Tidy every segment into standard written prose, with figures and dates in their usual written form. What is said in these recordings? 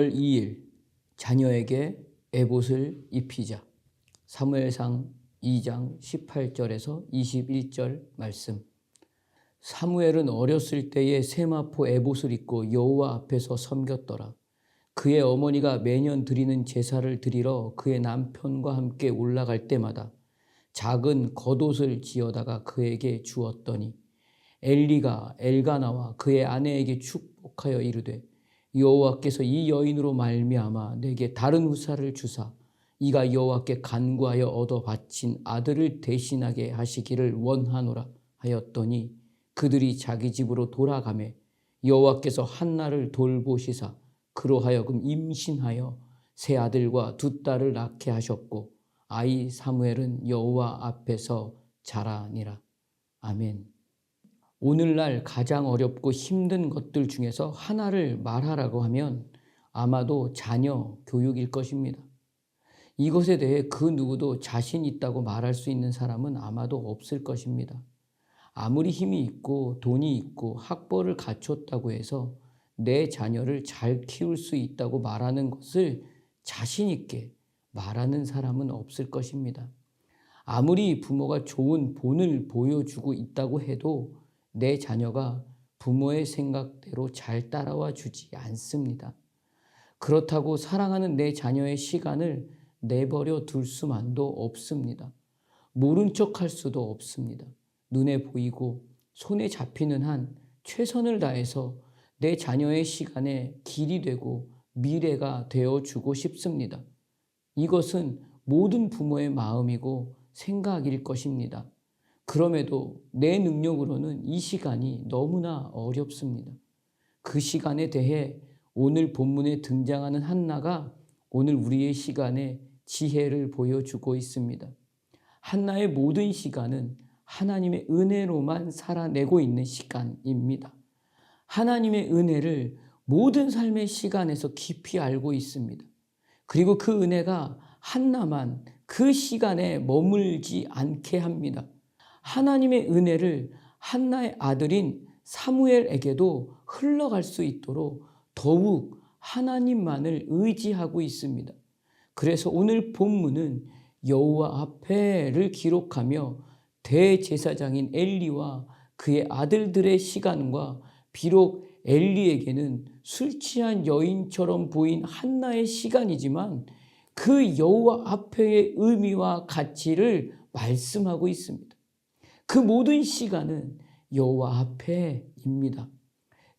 6월 2일 자녀에게 에봇을 입히자. 사무엘상 2장 18절에서 21절 말씀. 사무엘은 어렸을 때에 세마포 에봇을 입고 여호와 앞에서 섬겼더라. 그의 어머니가 매년 드리는 제사를 드리러 그의 남편과 함께 올라갈 때마다 작은 겉옷을 지어다가 그에게 주었더니 엘리가 엘가나와 그의 아내에게 축복하여 이르되 여호와께서 이 여인으로 말미암아 내게 다른 후사를 주사 이가 여호와께 간구하여 얻어 바친 아들을 대신하게 하시기를 원하노라 하였더니 그들이 자기 집으로 돌아가매 여호와께서 한나를 돌보시사 그로 하여금 임신하여 세 아들과 두 딸을 낳게 하셨고 아이 사무엘은 여호와 앞에서 자라니라. 아멘. 오늘날 가장 어렵고 힘든 것들 중에서 하나를 말하라고 하면 아마도 자녀 교육일 것입니다. 이것에 대해 그 누구도 자신 있다고 말할 수 있는 사람은 아마도 없을 것입니다. 아무리 힘이 있고 돈이 있고 학벌을 갖췄다고 해서 내 자녀를 잘 키울 수 있다고 말하는 것을 자신 있게 말하는 사람은 없을 것입니다. 아무리 부모가 좋은 본을 보여주고 있다고 해도 내 자녀가 부모의 생각대로 잘 따라와 주지 않습니다. 그렇다고 사랑하는 내 자녀의 시간을 내버려 둘 수만도 없습니다. 모른 척할 수도 없습니다. 눈에 보이고 손에 잡히는 한 최선을 다해서 내 자녀의 시간에 길이 되고 미래가 되어주고 싶습니다. 이것은 모든 부모의 마음이고 생각일 것입니다. 그럼에도 내 능력으로는 이 시간이 너무나 어렵습니다. 그 시간에 대해 오늘 본문에 등장하는 한나가 오늘 우리의 시간에 지혜를 보여주고 있습니다. 한나의 모든 시간은 하나님의 은혜로만 살아내고 있는 시간입니다. 하나님의 은혜를 모든 삶의 시간에서 깊이 알고 있습니다. 그리고 그 은혜가 한나만 그 시간에 머물지 않게 합니다. 하나님의 은혜를 한나의 아들인 사무엘에게도 흘러갈 수 있도록 더욱 하나님만을 의지하고 있습니다. 그래서 오늘 본문은 여호와 앞에를 기록하며 대제사장인 엘리와 그의 아들들의 시간과 비록 엘리에게는 술 취한 여인처럼 보인 한나의 시간이지만 그 여호와 앞에의 의미와 가치를 말씀하고 있습니다. 그 모든 시간은 여호와 앞에입니다.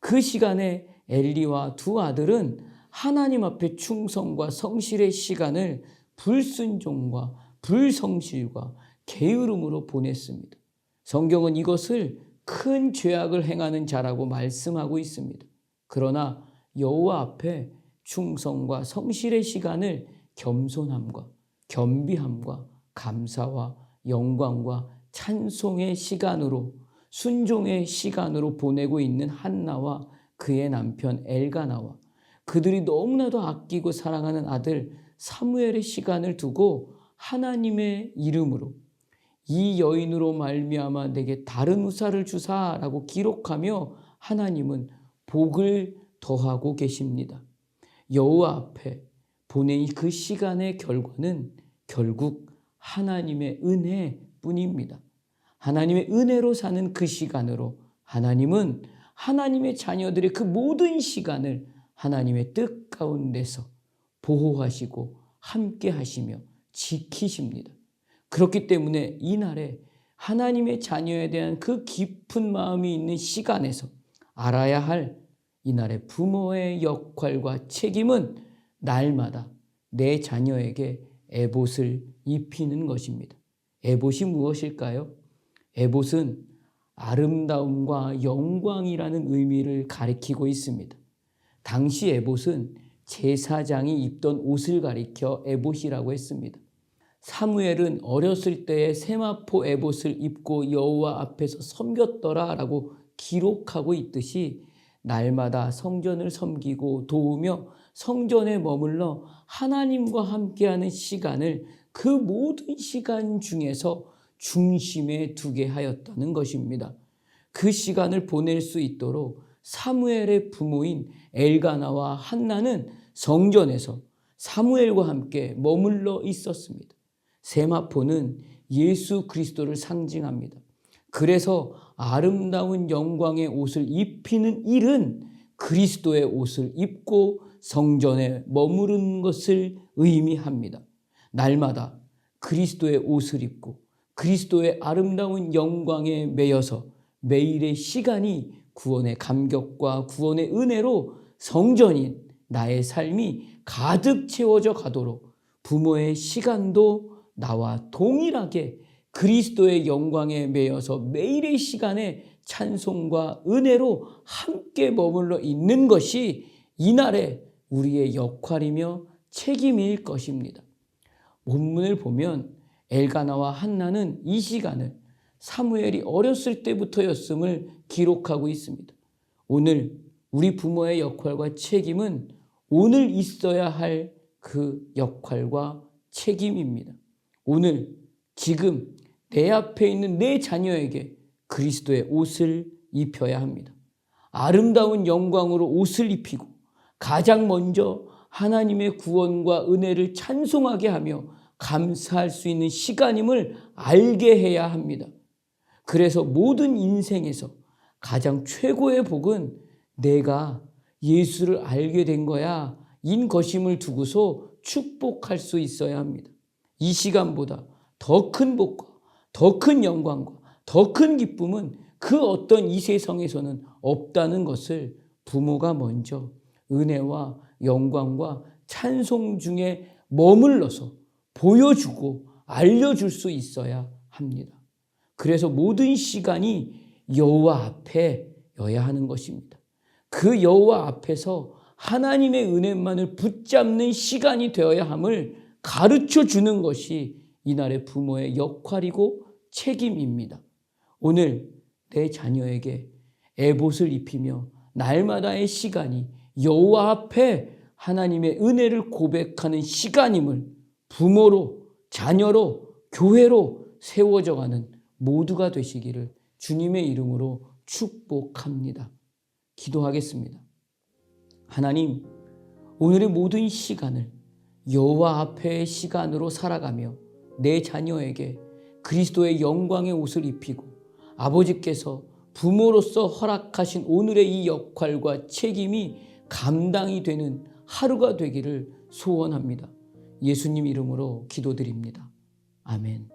그 시간에 엘리와 두 아들은 하나님 앞에 충성과 성실의 시간을 불순종과 불성실과 게으름으로 보냈습니다. 성경은 이것을 큰 죄악을 행하는 자라고 말씀하고 있습니다. 그러나 여호와 앞에 충성과 성실의 시간을 겸손함과 겸비함과 감사와 영광과 찬송의 시간으로 순종의 시간으로 보내고 있는 한나와 그의 남편 엘가나와 그들이 너무나도 아끼고 사랑하는 아들 사무엘의 시간을 두고 하나님의 이름으로 이 여인으로 말미암아 내게 다른 후사를 주사라고 기록하며 하나님은 복을 더하고 계십니다. 여호와 앞에 보낸 그 시간의 결과는 결국 하나님의 은혜뿐입니다. 하나님의 은혜로 사는 그 시간으로 하나님은 하나님의 자녀들의 그 모든 시간을 하나님의 뜻 가운데서 보호하시고 함께 하시며 지키십니다. 그렇기 때문에 이날에 하나님의 자녀에 대한 그 깊은 마음이 있는 시간에서 알아야 할 이날의 부모의 역할과 책임은 날마다 내 자녀에게 에봇을 입히는 것입니다. 에봇이 무엇일까요? 에봇은 아름다움과 영광이라는 의미를 가리키고 있습니다. 당시 에봇은 제사장이 입던 옷을 가리켜 에봇이라고 했습니다. 사무엘은 어렸을 때에 세마포 에봇을 입고 여호와 앞에서 섬겼더라라고 기록하고 있듯이 날마다 성전을 섬기고 도우며 성전에 머물러 하나님과 함께하는 시간을 그 모든 시간 중에서 중심에 두게 하였다는 것입니다. 그 시간을 보낼 수 있도록 사무엘의 부모인 엘가나와 한나는 성전에서 사무엘과 함께 머물러 있었습니다. 세마포는 예수 그리스도를 상징합니다. 그래서 아름다운 영광의 옷을 입히는 일은 그리스도의 옷을 입고 성전에 머무른 것을 의미합니다. 날마다 그리스도의 옷을 입고 그리스도의 아름다운 영광에 매여서 매일의 시간이 구원의 감격과 구원의 은혜로 성전인 나의 삶이 가득 채워져 가도록 부모의 시간도 나와 동일하게 그리스도의 영광에 매여서 매일의 시간에 찬송과 은혜로 함께 머물러 있는 것이 이날의 우리의 역할이며 책임일 것입니다. 본문을 보면 엘가나와 한나는 이 시간을 사무엘이 어렸을 때부터였음을 기록하고 있습니다. 오늘 우리 부모의 역할과 책임은 오늘 있어야 할 그 역할과 책임입니다. 오늘 지금 내 앞에 있는 내 자녀에게 그리스도의 옷을 입혀야 합니다. 아름다운 영광으로 옷을 입히고 가장 먼저 하나님의 구원과 은혜를 찬송하게 하며 감사할 수 있는 시간임을 알게 해야 합니다. 그래서 모든 인생에서 가장 최고의 복은 내가 예수를 알게 된 거야 인 것임을 두고서 축복할 수 있어야 합니다. 이 시간보다 더 큰 복과 더 큰 영광과 더 큰 기쁨은 그 어떤 이 세상에서는 없다는 것을 부모가 먼저 은혜와 영광과 찬송 중에 머물러서 보여주고 알려줄 수 있어야 합니다. 그래서 모든 시간이 여호와 앞에여야 하는 것입니다. 그 여호와 앞에서 하나님의 은혜만을 붙잡는 시간이 되어야 함을 가르쳐 주는 것이 이날의 부모의 역할이고 책임입니다. 오늘 내 자녀에게 에봇을 입히며 날마다의 시간이 여호와 앞에 하나님의 은혜를 고백하는 시간임을 부모로, 자녀로, 교회로 세워져가는 모두가 되시기를 주님의 이름으로 축복합니다. 기도하겠습니다. 하나님, 오늘의 모든 시간을 여호와 앞의 시간으로 살아가며 내 자녀에게 그리스도의 영광의 옷을 입히고 아버지께서 부모로서 허락하신 오늘의 이 역할과 책임이 감당이 되는 하루가 되기를 소원합니다. 예수님 이름으로 기도드립니다. 아멘.